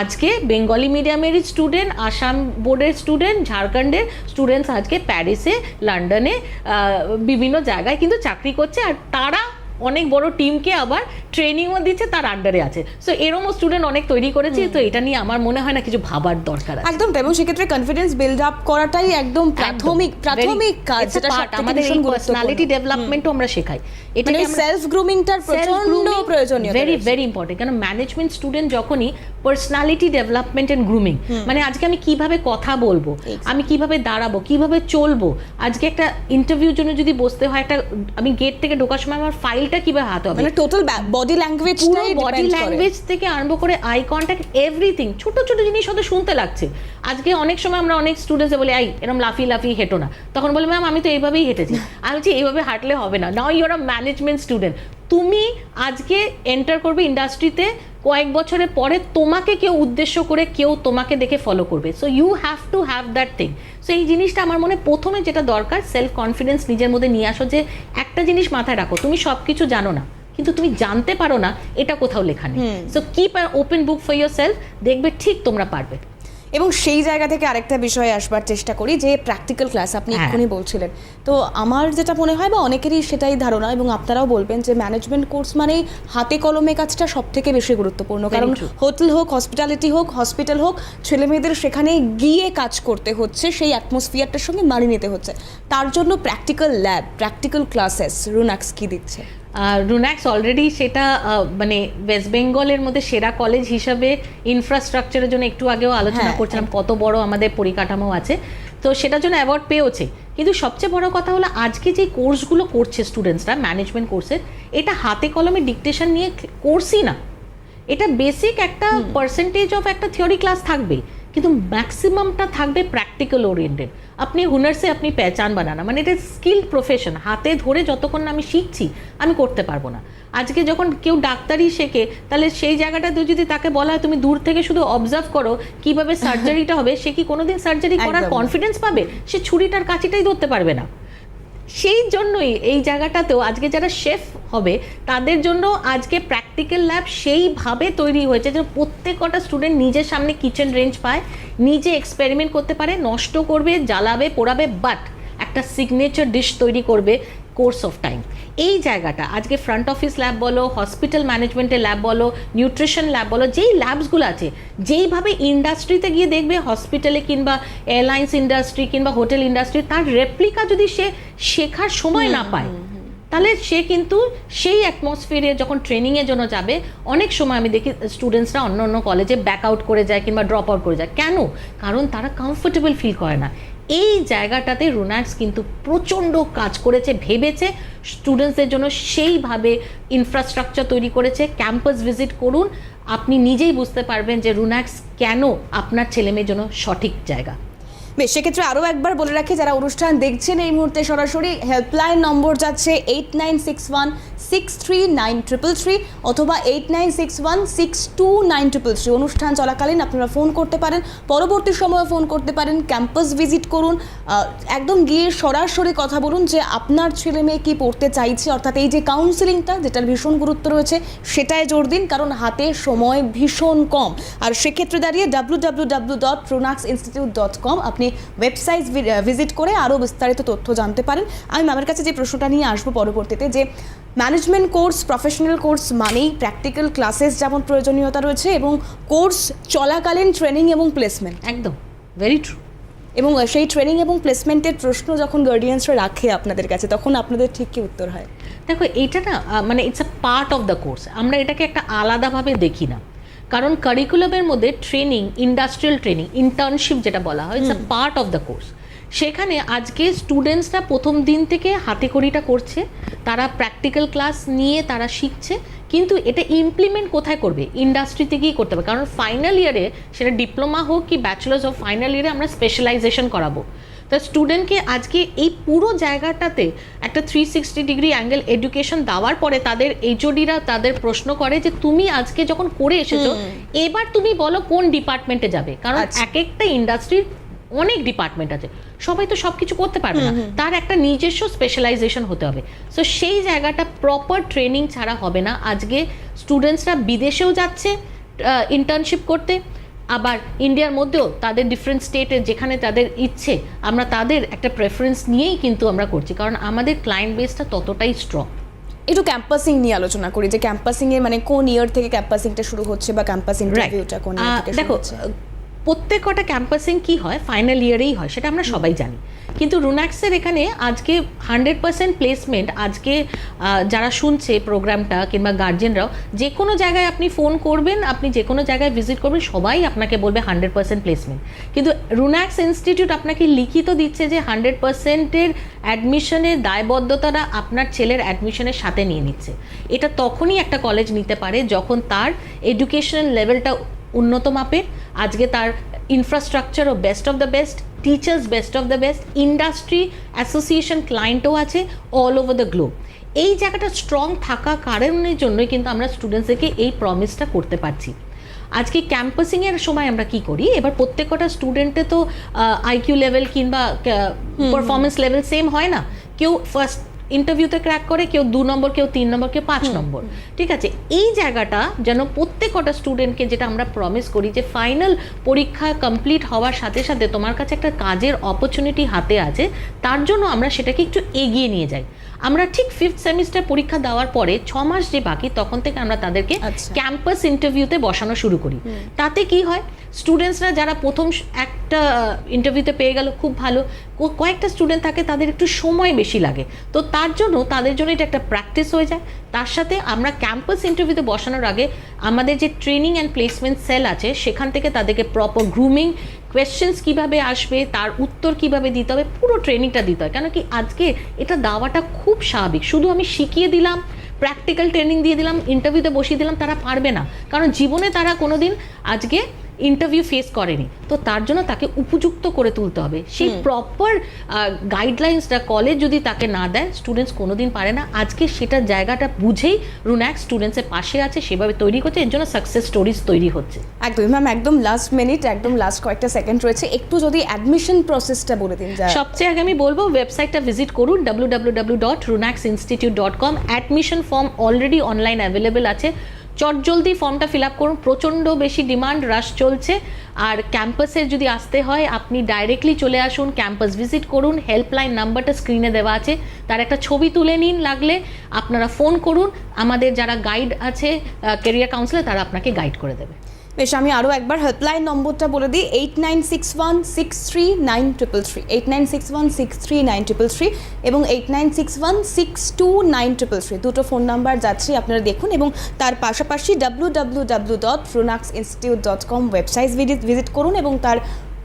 আজকে বেঙ্গলি মিডিয়ামের স্টুডেন্ট, আসাম বোর্ডের স্টুডেন্ট, ঝাড়খণ্ডের স্টুডেন্টস আজকে প্যারিসে, লন্ডনে, বিভিন্ন জায়গায় কিন্তু চাকরি করছে, আর তারা অনেক বড় টিমকে আবার ট্রেনিংও দিচ্ছে, তার আন্ডারে আছে। সো এরকমও স্টুডেন্ট অনেক তৈরি করেছি। তো এটা নিয়ে আমার মনে হয় না কিছু ভাবার দরকার আছে। একদম। এবং সেক্ষেত্রে কনফিডেন্স বিল্ড আপ করাটাই একদম প্রাথমিক কাজ, যেটা আমাদের এই পার্সোনালিটি ডেভেলপমেন্টও আমরা শেখাই। এটা সেলফ গ্রুমিংটার প্রচন্ড প্রয়োজনীয়, ভেরি ভেরি ইম্পর্টেন্ট। কারণ ম্যানেজমেন্ট স্টুডেন্ট যখনই পার্সোনালিটি ডেভেলপমেন্ট এন্ড গ্রুমিং, মানে আজকে আমি কিভাবে কথা বলবো, আমি কিভাবে দাঁড়াবো, কিভাবে চলবো, আজকে একটা ইন্টারভিউর জন্য যদি বসতে হয়, একটা আমি গেট থেকে ঢোকার সময় আমার ফাইলটা কিভাবে হাতে হবে, মানে total body language, body language থেকে আরম্ভ করে আই কন্ট্যাক্ট, এভরিথিং, ছোট ছোট জিনিস হয়তো শুনতে লাগছে। আজকে অনেক সময় আমরা অনেক স্টুডেন্টসে বলি, এরকম লাফিয়ে হেঁটো না, তখন বলি ম্যাম আমি তো এইভাবেই হেঁটেছি। আমি বলছি এইভাবে হাঁটলে হবে না। Now you are a management student, তুমি আজকে এন্টার করবে ইন্ডাস্ট্রিতে, কয়েক বছরের পরে তোমাকে কেউ উদ্দেশ্য করে কেউ তোমাকে দেখে ফলো করবে। So you have to have that thing. So এই জিনিসটা আমার মনে প্রথমে যেটা দরকার, সেলফ কনফিডেন্স নিজের মধ্যে নিয়ে আসো, যে একটা জিনিস মাথায় রাখো, তুমি সব কিছু জানো না, কিন্তু তুমি জানতে পারো না এটা কোথাও লেখা নেই। So keep an open book for your self, দেখবে ঠিক তোমরা পারবে। এবং সেই জায়গা থেকে আরেকটা বিষয়ে আসবার চেষ্টা করি, যে প্র্যাকটিক্যাল ক্লাস আপনি এক্ষুনি বলছিলেন। তো আমার যেটা মনে হয়, বা অনেকেরই সেটাই ধারণা, এবং আপনারাও বলবেন, যে ম্যানেজমেন্ট কোর্স মানেই হাতে কলমে কাজটা সব থেকে বেশি গুরুত্বপূর্ণ। কারণ হোটেল হোক, হসপিটালিটি হোক, হসপিটাল হোক, ছেলে মেয়েদের সেখানে গিয়ে কাজ করতে হচ্ছে, সেই অ্যাটমসফিয়ারটার সঙ্গে মানিয়ে নিতে হচ্ছে। তার জন্য প্র্যাকটিক্যাল ল্যাব, প্র্যাকটিক্যাল ক্লাসেস রুনাক্স কি দিচ্ছে? রুনাক্স অলরেডি সেটা মানে ওয়েস্ট বেঙ্গলের মধ্যে সেরা কলেজ হিসাবে ইনফ্রাস্ট্রাকচারের জন্য একটু আগেও আলোচনা করছিলাম, কত বড় আমাদের পরিকাঠামো আছে, তো সেটার জন্য অ্যাওয়ার্ড পেয়েছে। কিন্তু সবচেয়ে বড় কথা হলো, আজকে যে কোর্সগুলো করছে স্টুডেন্টসরা ম্যানেজমেন্ট কোর্সের, এটা হাতে কলমে ডিকটেশন নিয়ে কোর্সই না, এটা বেসিক একটা পার্সেন্টেজ অফ একটা থিওরি ক্লাস থাকবে, কিন্তু ম্যাক্সিমামটা থাকবে প্র্যাকটিক্যাল ওরিয়েন্টেড। আপনি হুনার সে আপনি পেহচান বানানা, মানে এটা স্কিল্ড প্রফেশন। হাতে ধরে যতক্ষণ না আমি শিখছি, আমি করতে পারবো না। আজকে যখন কেউ ডাক্তারি শেখে, তাহলে সেই জায়গাটাতে যদি তাকে বলা হয় তুমি দূর থেকে শুধু অবজার্ভ করো কিভাবে সার্জারিটা হবে, সে কি কোনোদিন সার্জারি করার কনফিডেন্স পাবে? সে ছুরিটার কাঁচিটাই ধরতে পারবে না। সেই জন্যই এই জায়গাটাতেও আজকে যারা শেফ হবে, তাদের জন্য আজকে প্র্যাকটিক্যাল ল্যাব সেইভাবে তৈরি হয়েছে যে প্রত্যেকটা স্টুডেন্ট নিজের সামনে কিচেন রেঞ্জ পায়, নিজে এক্সপেরিমেন্ট করতে পারে, নষ্ট করবে, জ্বালাবে, পোড়াবে, বাট একটা সিগনেচার ডিশ তৈরি করবে কোর্স অফ টাইম। এই জায়গাটা আজকে ফ্রন্ট অফিস ল্যাব বলো, হসপিটাল ম্যানেজমেন্টের ল্যাব বলো, নিউট্রিশন ল্যাব বলো, যেই ল্যাবসগুলো আছে, যেইভাবে ইন্ডাস্ট্রিতে গিয়ে দেখবে, হসপিটালে কিংবা এয়ারলাইন্স ইন্ডাস্ট্রি কিংবা হোটেল ইন্ডাস্ট্রি, তার রেপ্লিকা যদি সে শেখার সময় না পায়, তাহলে সে কিন্তু সেই অ্যাটমসফিয়ারে যখন ট্রেনিংয়ের জন্য যাবে, অনেক সময় আমি দেখি স্টুডেন্টসরা অন্য অন্য কলেজে ব্যাক আউট করে যায় কিংবা ড্রপ আউট করে যায়। কেন? কারণ তারা কমফোর্টেবল ফিল করে না। এই জায়গাটাতে রুনাক্স কিন্তু প্রচণ্ড কাজ করেছে, ভেবেছে স্টুডেন্টসদের জন্য সেইভাবে ইনফ্রাস্ট্রাকচার তৈরি করেছে। ক্যাম্পাস ভিজিট করুন, আপনি নিজেই বুঝতে পারবেন যে রুনাক্স কেন আপনার ছেলেমেয়ের জন্য সঠিক জায়গা। বেশ, সেক্ষেত্রে আরও একবার বলে রাখি, যারা অনুষ্ঠান দেখছেন এই মুহূর্তে সরাসরি, হেল্পলাইন নম্বর যাচ্ছে 8961639333 অথবা 8961629333। অনুষ্ঠান চলাকালীন আপনারা ফোন করতে পারেন, পরবর্তী সময়ে ফোন করতে পারেন। ক্যাম্পাস ভিজিট করুন, একদম গিয়ে সরাসরি কথা বলুন যে আপনার ছেলে মেয়ে কী পড়তে চাইছে, অর্থাৎ এই যে কাউন্সিলিংটা যেটার ভীষণ গুরুত্ব রয়েছে সেটাই জোর দিন, কারণ হাতে সময় ভীষণ কম। আর সেক্ষেত্রে দাঁড়িয়ে www.runaxinstitute.com আপনি ওয়েবসাইট ভিজিট করে আরও বিস্তারিত তথ্য জানতে পারেন। আমি ম্যামের কাছে যে প্রশ্নটা নিয়ে আসবো পরবর্তীতে, যে ম্যানেজমেন্ট কোর্স, প্রফেশনাল কোর্স মানেই প্র্যাকটিক্যাল ক্লাসেস যেমন প্রয়োজনীয়তা রয়েছে, এবং কোর্স চলাকালীন ট্রেনিং এবং প্লেসমেন্ট। একদম ভেরি ট্রু। এবং সেই ট্রেনিং এবং প্লেসমেন্টের প্রশ্ন যখন গার্ডিয়ানসরা রাখে আপনাদের কাছে, তখন আপনাদের ঠিক কী উত্তর হয়? দেখো, এইটা না মানে it's a part of the course. আমরা এটাকে একটা আলাদাভাবে দেখি না, কারণ কারিকুলামের মধ্যে ট্রেনিং, ইন্ডাস্ট্রিয়াল ট্রেনিং, ইন্টার্নশিপ যেটা বলা হয়, it's a part of the course. সেখানে আজকে স্টুডেন্টসরা প্রথম দিন থেকে হাতে খড়িটা করছে, তারা প্র্যাকটিক্যাল ক্লাস নিয়ে তারা শিখছে, কিন্তু এটা ইমপ্লিমেন্ট কোথায় করবে? ইন্ডাস্ট্রিতে গিয়ে করতে হবে। কারণ ফাইনাল ইয়ারে, সেটা ডিপ্লোমা হোক কি ব্যাচেলার্স অফ, ফাইনাল ইয়ারে আমরা স্পেশালাইজেশন করাবো। তা স্টুডেন্টকে আজকে এই পুরো জায়গাটাতে একটা 360 ডিগ্রি অ্যাঙ্গেল এডুকেশন দেওয়ার পরে তাদের এইচওডিরা তাদের প্রশ্ন করে যে তুমি আজকে যখন করে এসেছো, এবার তুমি বলো কোন ডিপার্টমেন্টে যাবে। কারণ এক একটা ইন্ডাস্ট্রির অনেক ডিপার্টমেন্ট আছে, সবাই তো সব কিছু করতে পারবে না, তার একটা নিজস্ব স্পেশালাইজেশন হতে হবে। সো সেই জায়গাটা প্রপার ট্রেনিং ছাড়া হবে না। আজকে স্টুডেন্টসরা বিদেশেও যাচ্ছে ইন্টার্নশিপ করতে, আবার ইন্ডিয়ার মধ্যেও তাদের ডিফারেন্ট স্টেটে যেখানে তাদের ইচ্ছে, আমরা তাদের একটা প্রেফারেন্স নিয়েই কিন্তু আমরা করছি, কারণ আমাদের ক্লায়েন্ট বেসটা ততটাই স্ট্রং। একটু ক্যাম্পাসিং নিয়ে আলোচনা করি, যে ক্যাম্পাসিং এর মানে কোন ইয়ার থেকে ক্যাম্পাসিংটা শুরু হচ্ছে, বা ক্যাম্পাস ইন্টারভিউটা কোন ইয়ার থেকে শুরু হচ্ছে? প্রত্যেক কটা ক্যাম্পাসিং কি হয়, ফাইনাল ইয়ারেই হয়, সেটা আমরা সবাই জানি। কিন্তু রুনাক্সের এখানে আজকে 100% প্লেসমেন্ট, আজকে যারা শুনছে প্রোগ্রামটা কিংবা গার্জেনরাও, যে কোনো জায়গায় আপনি ফোন করবেন, আপনি যে কোনো জায়গায় ভিজিট করবেন, সবাই আপনাকে বলবে 100% প্লেসমেন্ট। কিন্তু রুনাক্স ইনস্টিটিউট আপনাকে লিখিত দিচ্ছে যে 100%-এর অ্যাডমিশনের দায়বদ্ধতাটা আপনার ছেলের অ্যাডমিশনের সাথে নিয়ে নিচ্ছে। এটা তখনই একটা কলেজ নিতে পারে যখন তার এডুকেশনাল লেভেলটা উন্নত মাপের, আজকে তার ইনফ্রাস্ট্রাকচারও best of the best, teachers best of the best, industry association ক্লায়েন্টও আছে অল ওভার দ্য গ্লোব। এই জায়গাটা স্ট্রং থাকা কারণের জন্যই কিন্তু আমরা স্টুডেন্টসদেরকে এই প্রমিসটা করতে পারছি। আজকে ক্যাম্পাসিংয়ের সময় আমরা কি করি, এবার প্রত্যেকটা স্টুডেন্টে তো আইকিউ লেভেল কিংবা পারফরমেন্স লেভেল সেম হয় না। কেউ ফার্স্ট ইন্টারভিউতে ক্র্যাক করে, কেউ 2 নম্বর, কেউ 3 নম্বর, কেউ 5 নম্বর। ঠিক আছে, এই জায়গাটা যেন প্রত্যেকটা স্টুডেন্টকে, যেটা আমরা প্রমিস করি যে ফাইনাল পরীক্ষা কমপ্লিট হওয়ার সাথে সাথে তোমার কাছে একটা কাজের অপরচুনিটি হাতে আছে, তার জন্য আমরা সেটাকে একটু এগিয়ে নিয়ে যাই। আমরা ঠিক 5th সেমিস্টার পরীক্ষা দেওয়ার পরে 6 মাস যে বাকি, তখন থেকে আমরা তাদেরকে ক্যাম্পাস ইন্টারভিউতে বসানো শুরু করি। তাতে কি হয়, স্টুডেন্টসরা যারা প্রথম একটা ইন্টারভিউতে পেয়ে গেল, খুব ভালো, কয়েকটা স্টুডেন্ট থাকে তাদের একটু সময় বেশি লাগে, তো তার জন্য তাদের জন্য এটা একটা প্র্যাকটিস হয়ে যায়। তার সাথে আমরা ক্যাম্পাস ইন্টারভিউতে বসানোর আগে আমাদের যে ট্রেনিং অ্যান্ড প্লেসমেন্ট সেল আছে, সেখান থেকে তাদেরকে প্রপার গ্রুমিং, কোয়েশ্চেন্স কীভাবে আসবে, তার উত্তর কীভাবে দিতে হবে, পুরো ট্রেনিংটা দিতে হয়। কেন কি আজকে এটা দেওয়াটা খুব স্বাভাবিক, শুধু আমি শিখিয়ে দিলাম, প্র্যাকটিক্যাল ট্রেনিং দিয়ে দিলাম, ইন্টারভিউতে বসিয়ে দিলাম, তারা পারবে না, কারণ জীবনে তারা কোনোদিন আজকে ইন্টারভিউ ফেস করেনি। তো তার জন্য তাকে উপযুক্ত করে তুলতে হবে। সেই প্রপার গাইডলাইন্সটা কলেজ যদি তাকে না দেয়, স্টুডেন্টস কোনোদিন পারে না। আজকে সেটার জায়গাটা বুঝেই রুনাক্স স্টুডেন্টসের পাশে আছে, সেভাবে তৈরি করছে, এর জন্য সাকসেস স্টোরিজ তৈরি হচ্ছে। একদম ম্যাম, একদম লাস্ট মিনিট, একদম লাস্ট কয়েকটা সেকেন্ড রয়েছে, একটু যদি অ্যাডমিশন প্রসেসটা বলে দিন। সবচেয়ে আগে আমি বলবো ওয়েবসাইটটা ভিজিট করুন, www.runaxinstitute.com। Admission form already online available আছে, চটজলদি ফর্মটা ফিল আপ করুন, প্রচণ্ড বেশি ডিমান্ড, রাশ চলছে। আর ক্যাম্পাসে যদি আসতে হয়, আপনি ডাইরেক্টলি চলে আসুন, ক্যাম্পাস ভিজিট করুন, হেল্পলাইন নাম্বারটা স্ক্রিনে দেওয়া আছে, তার একটা ছবি তুলে নিন, লাগলে আপনারা ফোন করুন, আমাদের যারা গাইড আছে, ক্যারিয়ার কাউন্সিলার, তারা আপনাকে গাইড করে দেবে। বেশ, আমি আরও একবার হেল্পলাইন নম্বরটা বলে দিই, 8961639333, 8961639333 এবং 8961629333, দুটো ফোন নাম্বার যাচ্ছে, আপনারা দেখুন। এবং তার পাশাপাশি www.runaxinstitute.com ওয়েবসাইট ভিজিট করুন এবং তার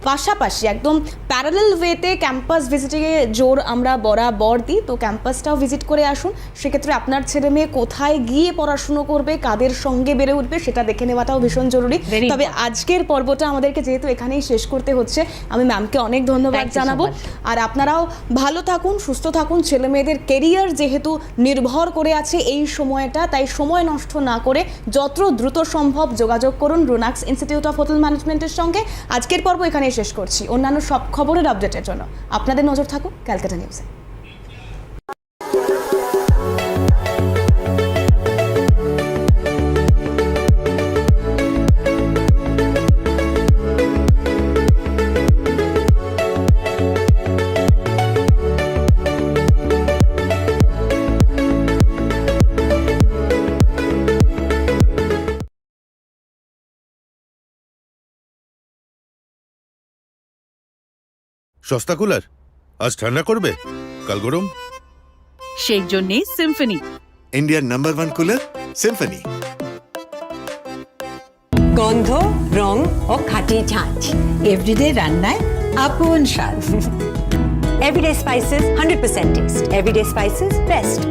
পাশাপাশি একদম প্যারালাল ওয়েতে ক্যাম্পাস ভিজিটিংয়ে জোর আমরা বরাবর দিই, তো ক্যাম্পাসটাও ভিজিট করে আসুন। সেক্ষেত্রে আপনার ছেলে মেয়ে কোথায় গিয়ে পড়াশুনো করবে, কাদের সঙ্গে বেড়ে উঠবে, সেটা দেখে নেওয়াটাও ভীষণ জরুরি। তবে আজকের পর্বটা আমাদেরকে যেহেতু এখানেই শেষ করতে হচ্ছে, আমি ম্যামকে অনেক ধন্যবাদ জানাবো। আর আপনারাও ভালো থাকুন, সুস্থ থাকুন। ছেলে মেয়েদের কেরিয়ার যেহেতু নির্ভর করে আছে এই সময়টা, তাই সময় নষ্ট না করে যত দ্রুত সম্ভব যোগাযোগ করুন রুনাক্স ইনস্টিটিউট অফ হোটেল ম্যানেজমেন্টের সঙ্গে। আজকের পর্ব এখানে শেষ করছি। অন্যান্য সব খবরের আপডেটের জন্য আপনাদের নজর থাকুন ক্যালকাটা নিউজে। সস্তা কুলার আজ ঠান্ডা করবে, কাল গরম। সেই জন্যে সিম্ফনি, ইন্ডিয়ার নাম্বার 1 কুলার সিম্ফনি। গন্ধ, রং ও খাঁটি ঝাঁঝ, এভরিডে রান্নায় আপন স্বাদ। Everyday spices 100% taste, Everyday spices best.